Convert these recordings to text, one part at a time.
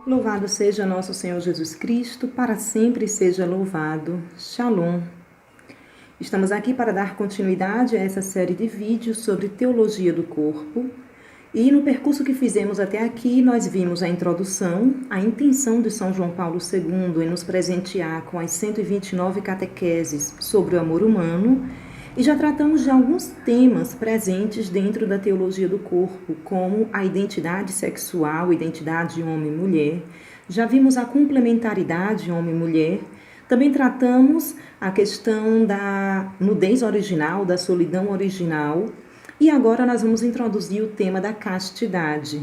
Louvado seja nosso Senhor Jesus Cristo, para sempre seja louvado. Shalom. Estamos aqui para dar continuidade a essa série de vídeos sobre teologia do corpo. E no percurso que fizemos até aqui, nós vimos a introdução, a intenção de São João Paulo II em nos presentear com as 129 catequeses sobre o amor humano. E já tratamos de alguns temas presentes dentro da teologia do corpo, como a identidade sexual, identidade homem e mulher. Já vimos a complementaridade homem e mulher. Também tratamos a questão da nudez original, da solidão original. E agora nós vamos introduzir o tema da castidade.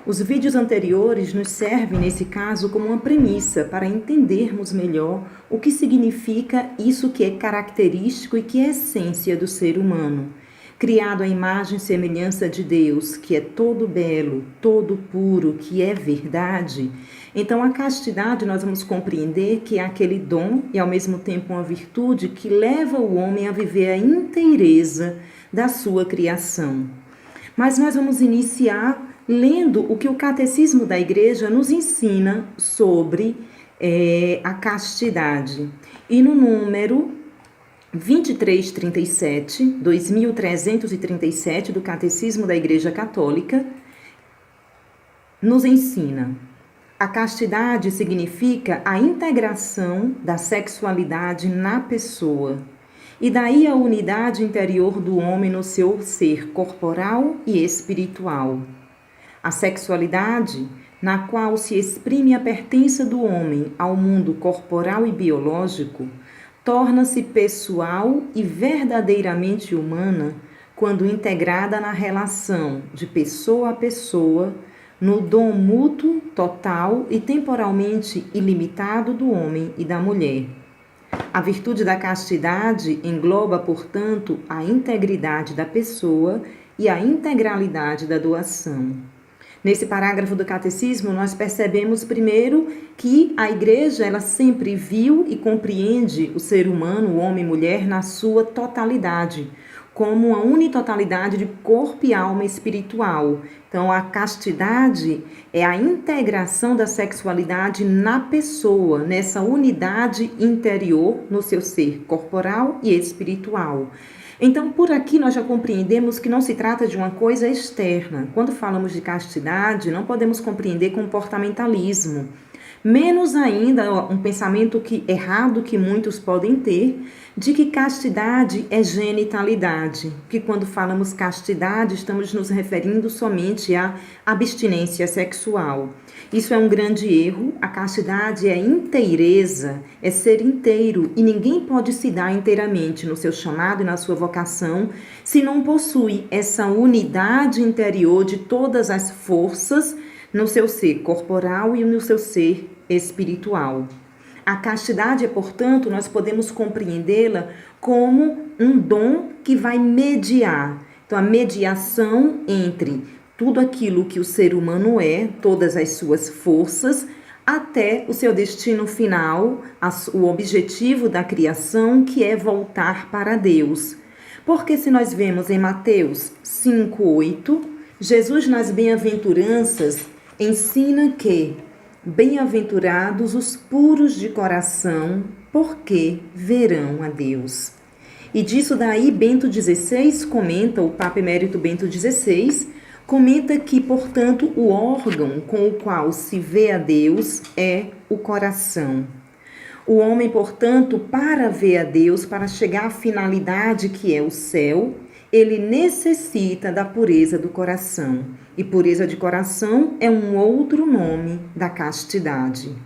Os vídeos anteriores nos servem, nesse caso, como uma premissa para entendermos melhor o que significa isso que é característico e que é essência do ser humano. Criado à imagem e semelhança de Deus, que é todo belo, todo puro, que é verdade. Então, a castidade nós vamos compreender que é aquele dom e, ao mesmo tempo, uma virtude que leva o homem a viver a inteireza da sua criação. Mas nós vamos iniciar lendo o que o Catecismo da Igreja nos ensina sobre a castidade. E no número 2337, 2337 do Catecismo da Igreja Católica, nos ensina: a castidade significa a integração da sexualidade na pessoa, e daí a unidade interior do homem no seu ser corporal e espiritual. A sexualidade, na qual se exprime a pertença do homem ao mundo corporal e biológico, torna-se pessoal e verdadeiramente humana quando integrada na relação de pessoa a pessoa, no dom mútuo, total e temporalmente ilimitado do homem e da mulher. A virtude da castidade engloba, portanto, a integridade da pessoa e a integralidade da doação. Nesse parágrafo do Catecismo, nós percebemos primeiro que a Igreja ela sempre viu e compreende o ser humano, o homem e mulher, na sua totalidade, como uma unitotalidade de corpo e alma espiritual. Então, a castidade é a integração da sexualidade na pessoa, nessa unidade interior no seu ser corporal e espiritual. Então, por aqui nós já compreendemos que não se trata de uma coisa externa. Quando falamos de castidade, não podemos compreender comportamentalismo. Menos ainda um pensamento errado que muitos podem ter, de que castidade é genitalidade, que quando falamos castidade estamos nos referindo somente à abstinência sexual. Isso é um grande erro. A castidade é inteireza, é ser inteiro, e ninguém pode se dar inteiramente no seu chamado e na sua vocação se não possui essa unidade interior de todas as forças no seu ser corporal e no seu ser espiritual. A castidade, portanto, nós podemos compreendê-la como um dom que vai mediar. Então, a mediação entre tudo aquilo que o ser humano é, todas as suas forças, até o seu destino final, o objetivo da criação, que é voltar para Deus. Porque se nós vemos em Mateus 5:8, Jesus nas bem-aventuranças ensina que bem-aventurados os puros de coração, porque verão a Deus. E disso daí Bento XVI comenta, o Papa Emérito Bento XVI, comenta que, portanto, o órgão com o qual se vê a Deus é o coração. O homem, portanto, para ver a Deus, para chegar à finalidade que é o céu, ele necessita da pureza do coração. E pureza de coração é um outro nome da castidade.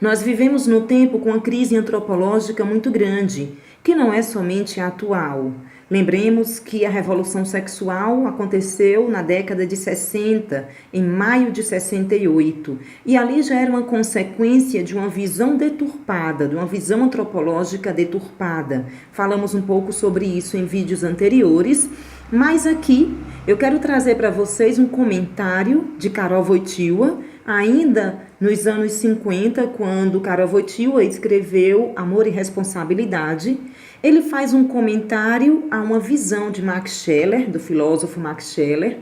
Nós vivemos no tempo com uma crise antropológica muito grande, que não é somente atual. Lembremos que a revolução sexual aconteceu na década de 60, em maio de 68, e ali já era uma consequência de uma visão deturpada, de uma visão antropológica deturpada. Falamos um pouco sobre isso em vídeos anteriores, mas aqui eu quero trazer para vocês um comentário de Karol Wojtyła, ainda nos anos 50, quando Karol Wojtyła escreveu Amor e Responsabilidade. Ele faz um comentário a uma visão de Max Scheler, do filósofo Max Scheler,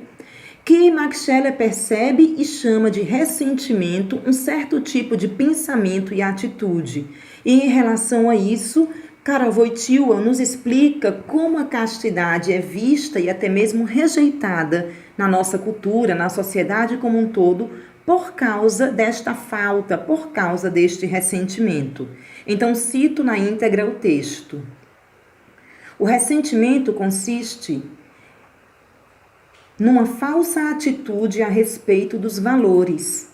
que Max Scheler percebe e chama de ressentimento um certo tipo de pensamento e atitude. E em relação a isso, Karol Wojtyła nos explica como a castidade é vista e até mesmo rejeitada na nossa cultura, na sociedade como um todo, por causa desta falta, por causa deste ressentimento. Então, cito na íntegra o texto. O ressentimento consiste numa falsa atitude a respeito dos valores.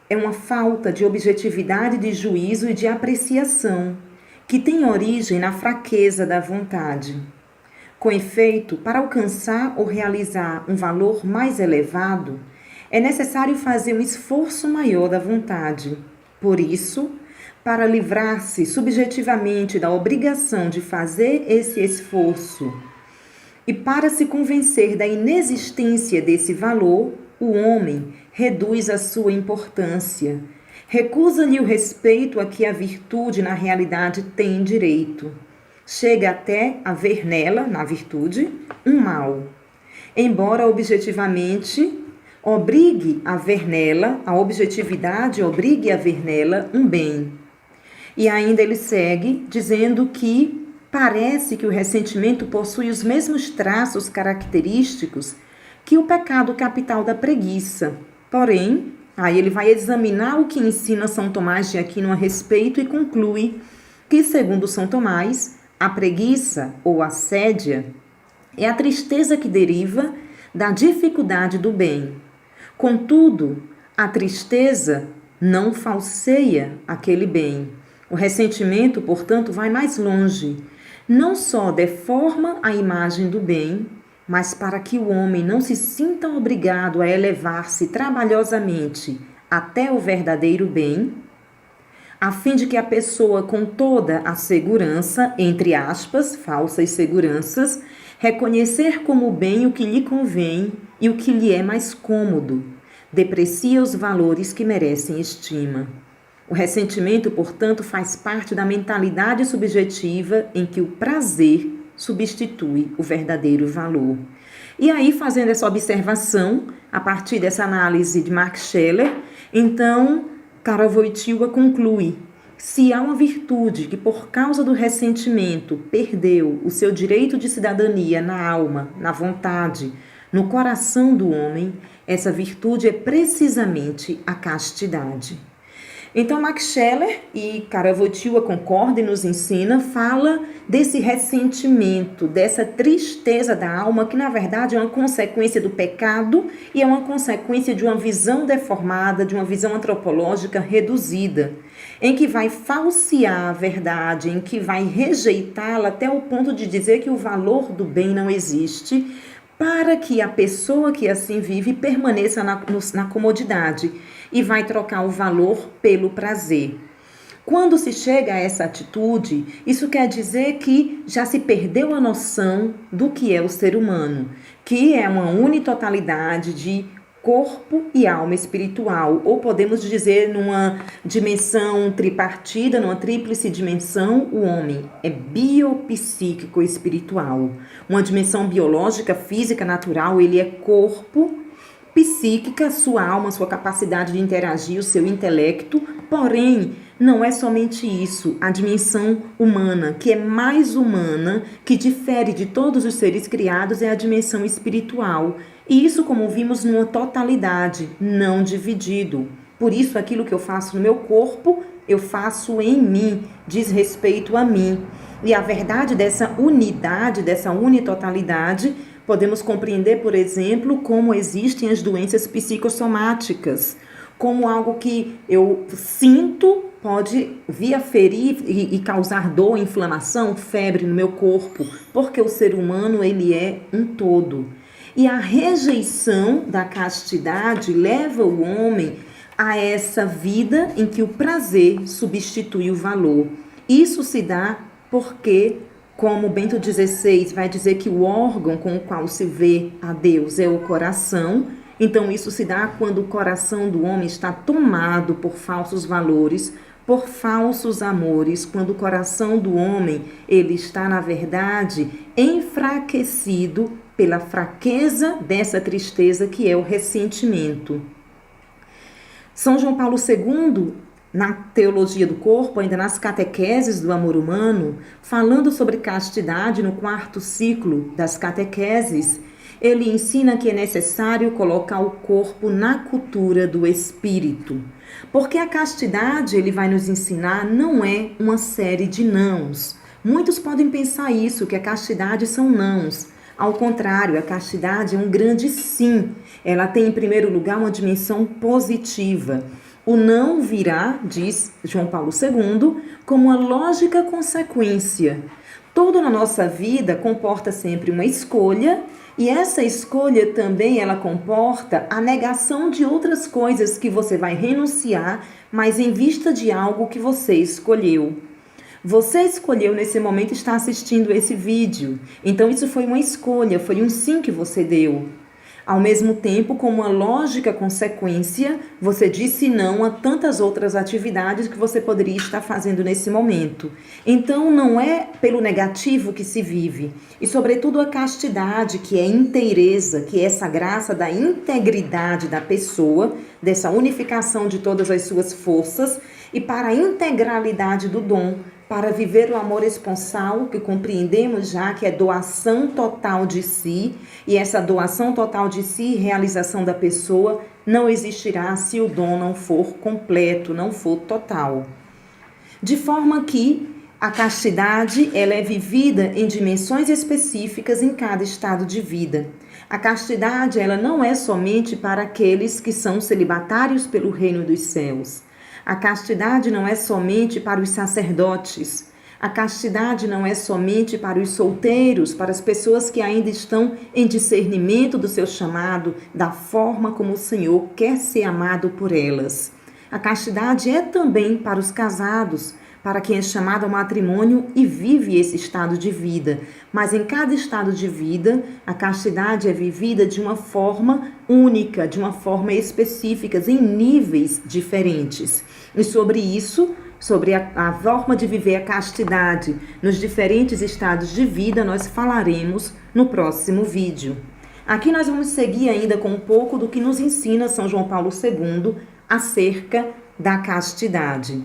É uma falta de objetividade de juízo e de apreciação, que tem origem na fraqueza da vontade. Com efeito, para alcançar ou realizar um valor mais elevado, é necessário fazer um esforço maior da vontade. Por isso, para livrar-se subjetivamente da obrigação de fazer esse esforço e para se convencer da inexistência desse valor, o homem reduz a sua importância, recusa-lhe o respeito a que a virtude na realidade tem direito. Chega até a ver nela, na virtude, um mal. Embora objetivamente obrigue a ver nela, a objetividade obrigue a ver nela um bem. E ainda ele segue dizendo que parece que o ressentimento possui os mesmos traços característicos que o pecado capital da preguiça. Porém, aí ele vai examinar o que ensina São Tomás de Aquino a respeito e conclui que, segundo São Tomás, a preguiça ou assédia é a tristeza que deriva da dificuldade do bem. Contudo, a tristeza não falseia aquele bem. O ressentimento, portanto, vai mais longe. Não só deforma a imagem do bem, mas para que o homem não se sinta obrigado a elevar-se trabalhosamente até o verdadeiro bem, a fim de que a pessoa com toda a segurança, entre aspas, falsas seguranças, reconhecer como bem o que lhe convém e o que lhe é mais cômodo, deprecia os valores que merecem estima. O ressentimento, portanto, faz parte da mentalidade subjetiva em que o prazer substitui o verdadeiro valor. E aí, fazendo essa observação, a partir dessa análise de Max Scheler, então, Karol Wojtyła conclui: se há uma virtude que, por causa do ressentimento, perdeu o seu direito de cidadania na alma, na vontade, no coração do homem, essa virtude é precisamente a castidade. Então, Max Scheler e Karol Wojtyła concorda e nos ensina, fala desse ressentimento, dessa tristeza da alma, que na verdade é uma consequência do pecado e é uma consequência de uma visão deformada, de uma visão antropológica reduzida, em que vai falsear a verdade, em que vai rejeitá-la até o ponto de dizer que o valor do bem não existe, para que a pessoa que assim vive permaneça na comodidade e vai trocar o valor pelo prazer. Quando se chega a essa atitude, isso quer dizer que já se perdeu a noção do que é o ser humano, que é uma unitotalidade de corpo e alma espiritual, ou podemos dizer numa dimensão tripartida, numa tríplice dimensão, o homem é biopsíquico espiritual. Uma dimensão biológica, física, natural, ele é corpo, psíquica, sua alma, sua capacidade de interagir, o seu intelecto, porém, não é somente isso, a dimensão humana, que é mais humana, que difere de todos os seres criados, é a dimensão espiritual. E isso, como vimos, numa totalidade, não dividido. Por isso, aquilo que eu faço no meu corpo, eu faço em mim, diz respeito a mim. E a verdade dessa unidade, dessa unitotalidade, podemos compreender, por exemplo, como existem as doenças psicossomáticas, como algo que eu sinto pode vir a ferir e causar dor, inflamação, febre no meu corpo, porque o ser humano ele é um todo. E a rejeição da castidade leva o homem a essa vida em que o prazer substitui o valor. Isso se dá porque, como Bento XVI vai dizer que o órgão com o qual se vê a Deus é o coração, então isso se dá quando o coração do homem está tomado por falsos valores, por falsos amores, quando o coração do homem ele está, na verdade, enfraquecido pela fraqueza dessa tristeza que é o ressentimento. São João Paulo II, na Teologia do Corpo, ainda nas catequeses do amor humano, falando sobre castidade no 4º ciclo das catequeses, ele ensina que é necessário colocar o corpo na cultura do espírito. Porque a castidade, ele vai nos ensinar, não é uma série de nãos. Muitos podem pensar isso, que a castidade são nãos. Ao contrário, a castidade é um grande sim. Ela tem, em primeiro lugar, uma dimensão positiva. O não virá, diz João Paulo II, como uma lógica consequência. Tudo na nossa vida comporta sempre uma escolha, e essa escolha também ela comporta a negação de outras coisas que você vai renunciar, mas em vista de algo que você escolheu. Você escolheu nesse momento estar assistindo esse vídeo, então isso foi uma escolha, foi um sim que você deu. Ao mesmo tempo, como uma lógica consequência, você disse não a tantas outras atividades que você poderia estar fazendo nesse momento. Então, não é pelo negativo que se vive. E, sobretudo, a castidade, que é inteireza, que é essa graça da integridade da pessoa, dessa unificação de todas as suas forças, e para a integralidade do dom, para viver o amor esponsal, que compreendemos já que é doação total de si, e essa doação total de si e realização da pessoa não existirá se o dom não for completo, não for total. De forma que a castidade ela é vivida em dimensões específicas em cada estado de vida. A castidade ela não é somente para aqueles que são celibatários pelo reino dos céus. A castidade não é somente para os sacerdotes. A castidade não é somente para os solteiros, para as pessoas que ainda estão em discernimento do seu chamado, da forma como o Senhor quer ser amado por elas. A castidade é também para os casados, para quem é chamado ao matrimônio e vive esse estado de vida. Mas em cada estado de vida, a castidade é vivida de uma forma única, de uma forma específica, em níveis diferentes. E sobre isso, sobre a forma de viver a castidade nos diferentes estados de vida, nós falaremos no próximo vídeo. Aqui nós vamos seguir ainda com um pouco do que nos ensina São João Paulo II acerca da castidade.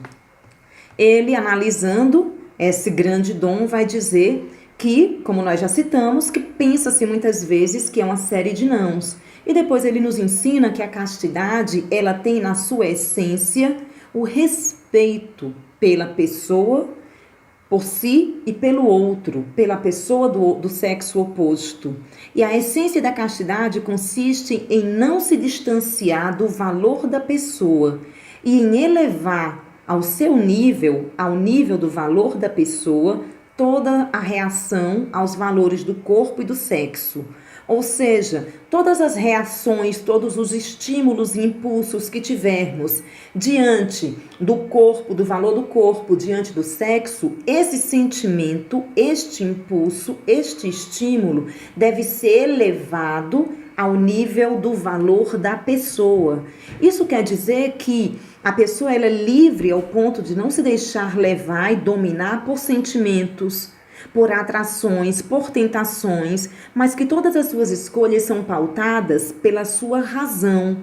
Ele, analisando esse grande dom, vai dizer que, como nós já citamos, que pensa-se muitas vezes que é uma série de nãos. E depois ele nos ensina que a castidade, ela tem na sua essência o respeito pela pessoa, por si e pelo outro, pela pessoa do sexo oposto. E a essência da castidade consiste em não se distanciar do valor da pessoa e em elevar ao seu nível, ao nível do valor da pessoa, toda a reação aos valores do corpo e do sexo. Ou seja, todas as reações, todos os estímulos e impulsos que tivermos diante do corpo, do valor do corpo, diante do sexo, esse sentimento, este impulso, este estímulo deve ser elevado ao nível do valor da pessoa. Isso quer dizer que a pessoa ela é livre ao ponto de não se deixar levar e dominar por sentimentos, por atrações, por tentações, mas que todas as suas escolhas são pautadas pela sua razão.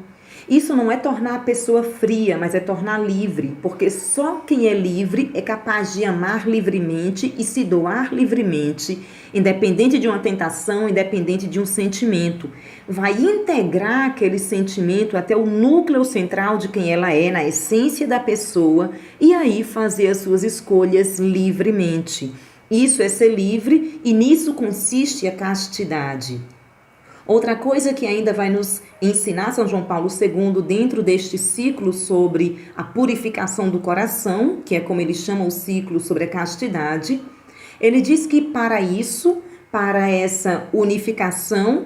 Isso não é tornar a pessoa fria, mas é tornar livre, porque só quem é livre é capaz de amar livremente e se doar livremente, independente de uma tentação, independente de um sentimento. Vai integrar aquele sentimento até o núcleo central de quem ela é, na essência da pessoa, e aí fazer as suas escolhas livremente. Isso é ser livre e nisso consiste a castidade. Outra coisa que ainda vai nos ensinar São João Paulo II dentro deste ciclo sobre a purificação do coração, que é como ele chama o ciclo sobre a castidade, ele diz que para isso, para essa unificação,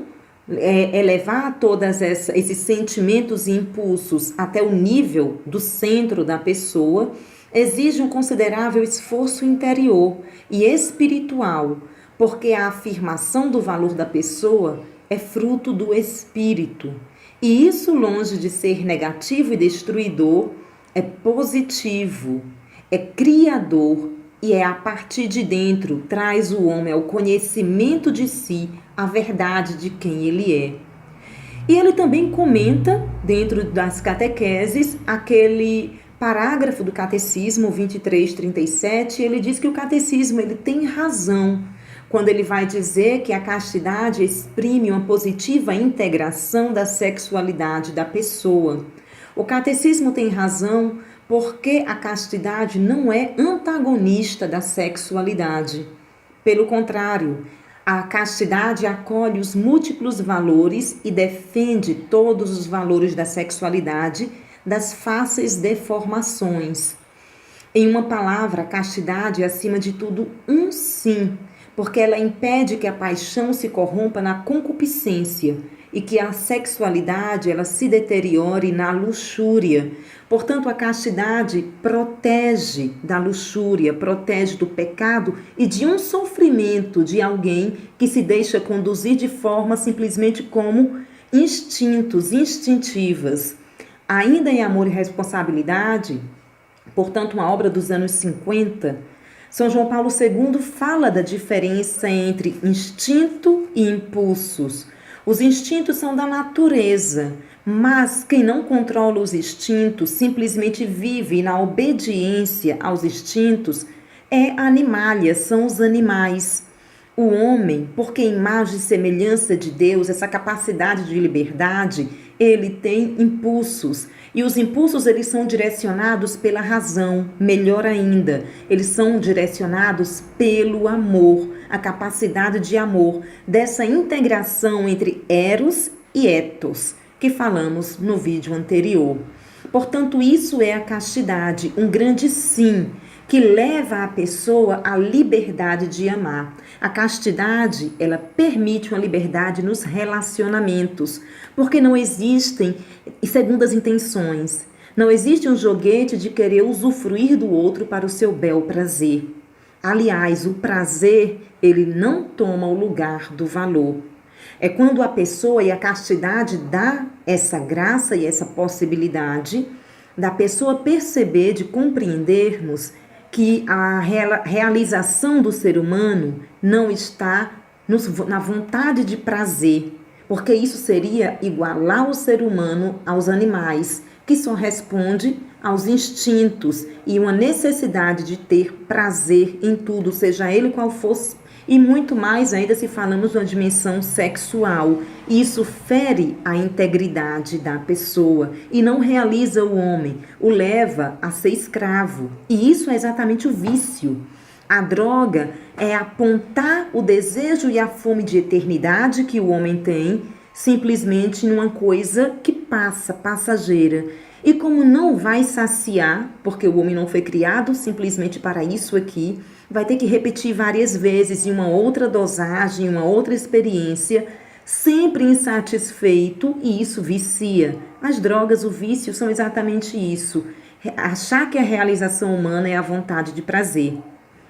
elevar todos esses sentimentos e impulsos até o nível do centro da pessoa, exige um considerável esforço interior e espiritual, porque a afirmação do valor da pessoa é fruto do espírito. E isso, longe de ser negativo e destruidor, é positivo, é criador e é a partir de dentro traz o homem ao conhecimento de si, a verdade de quem ele é. E ele também comenta, dentro das catequeses, aquele parágrafo do Catecismo 23:37, ele diz que o catecismo ele tem razão quando ele vai dizer que a castidade exprime uma positiva integração da sexualidade da pessoa. O catecismo tem razão porque a castidade não é antagonista da sexualidade. Pelo contrário, a castidade acolhe os múltiplos valores e defende todos os valores da sexualidade das fáceis deformações. Em uma palavra, a castidade é, acima de tudo, um sim, porque ela impede que a paixão se corrompa na concupiscência e que a sexualidade ela se deteriore na luxúria. Portanto, a castidade protege da luxúria, protege do pecado e de um sofrimento de alguém que se deixa conduzir de forma simplesmente como instintivas. Ainda em Amor e Responsabilidade, portanto, uma obra dos anos 50, São João Paulo II fala da diferença entre instinto e impulsos. Os instintos são da natureza, mas quem não controla os instintos, simplesmente vive na obediência aos instintos, é animalia, são os animais. O homem, porque imagem e semelhança de Deus, essa capacidade de liberdade, ele tem impulsos. E os impulsos, eles são direcionados pela razão, melhor ainda, eles são direcionados pelo amor, a capacidade de amor, dessa integração entre eros e ethos, que falamos no vídeo anterior. Portanto, isso é a castidade, um grande sim, que leva a pessoa à liberdade de amar. A castidade, ela permite uma liberdade nos relacionamentos, porque não existem segundas intenções. Não existe um joguete de querer usufruir do outro para o seu bel prazer. Aliás, o prazer, ele não toma o lugar do valor. É quando a pessoa e a castidade dá essa graça e essa possibilidade da pessoa perceber, de compreendermos que a realização do ser humano não está na vontade de prazer, porque isso seria igualar o ser humano aos animais, que só responde aos instintos e uma necessidade de ter prazer em tudo, seja ele qual fosse, e muito mais ainda se falamos de uma dimensão sexual. Isso fere a integridade da pessoa e não realiza o homem, o leva a ser escravo. E isso é exatamente o vício. A droga é apontar o desejo e a fome de eternidade que o homem tem, simplesmente numa coisa que passa, passageira. E como não vai saciar, porque o homem não foi criado simplesmente para isso aqui, vai ter que repetir várias vezes em uma outra dosagem, uma outra experiência, sempre insatisfeito, e isso vicia. As drogas, o vício são exatamente isso. Achar que a realização humana é a vontade de prazer.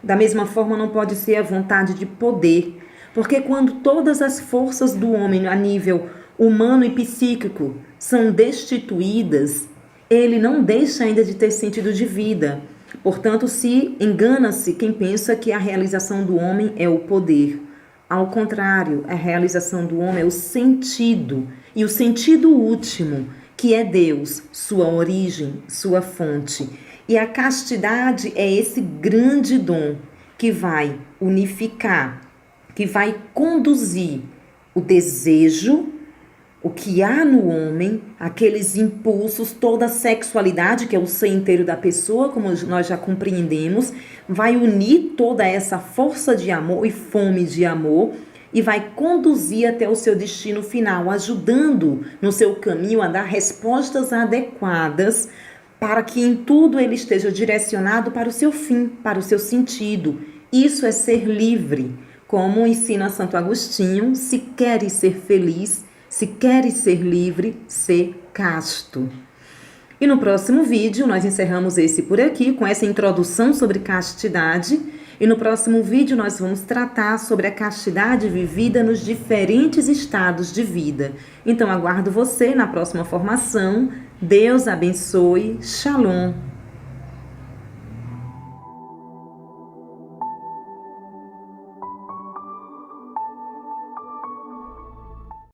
Da mesma forma, não pode ser a vontade de poder, porque quando todas as forças do homem a nível humano e psíquico são destituídas, ele não deixa ainda de ter sentido de vida. Portanto, se engana-se quem pensa que a realização do homem é o poder. Ao contrário, a realização do homem é o sentido, e o sentido último, que é Deus, sua origem, sua fonte. E a castidade é esse grande dom que vai unificar, que vai conduzir o desejo, o que há no homem, aqueles impulsos, toda a sexualidade, que é o ser inteiro da pessoa, como nós já compreendemos, vai unir toda essa força de amor e fome de amor e vai conduzir até o seu destino final, ajudando no seu caminho a dar respostas adequadas para que em tudo ele esteja direcionado para o seu fim, para o seu sentido. Isso é ser livre. Como ensina Santo Agostinho, se queres ser feliz, se queres ser livre, ser casto. E no próximo vídeo, nós encerramos esse por aqui, com essa introdução sobre castidade. E no próximo vídeo, nós vamos tratar sobre a castidade vivida nos diferentes estados de vida. Então, aguardo você na próxima formação. Deus abençoe. Shalom.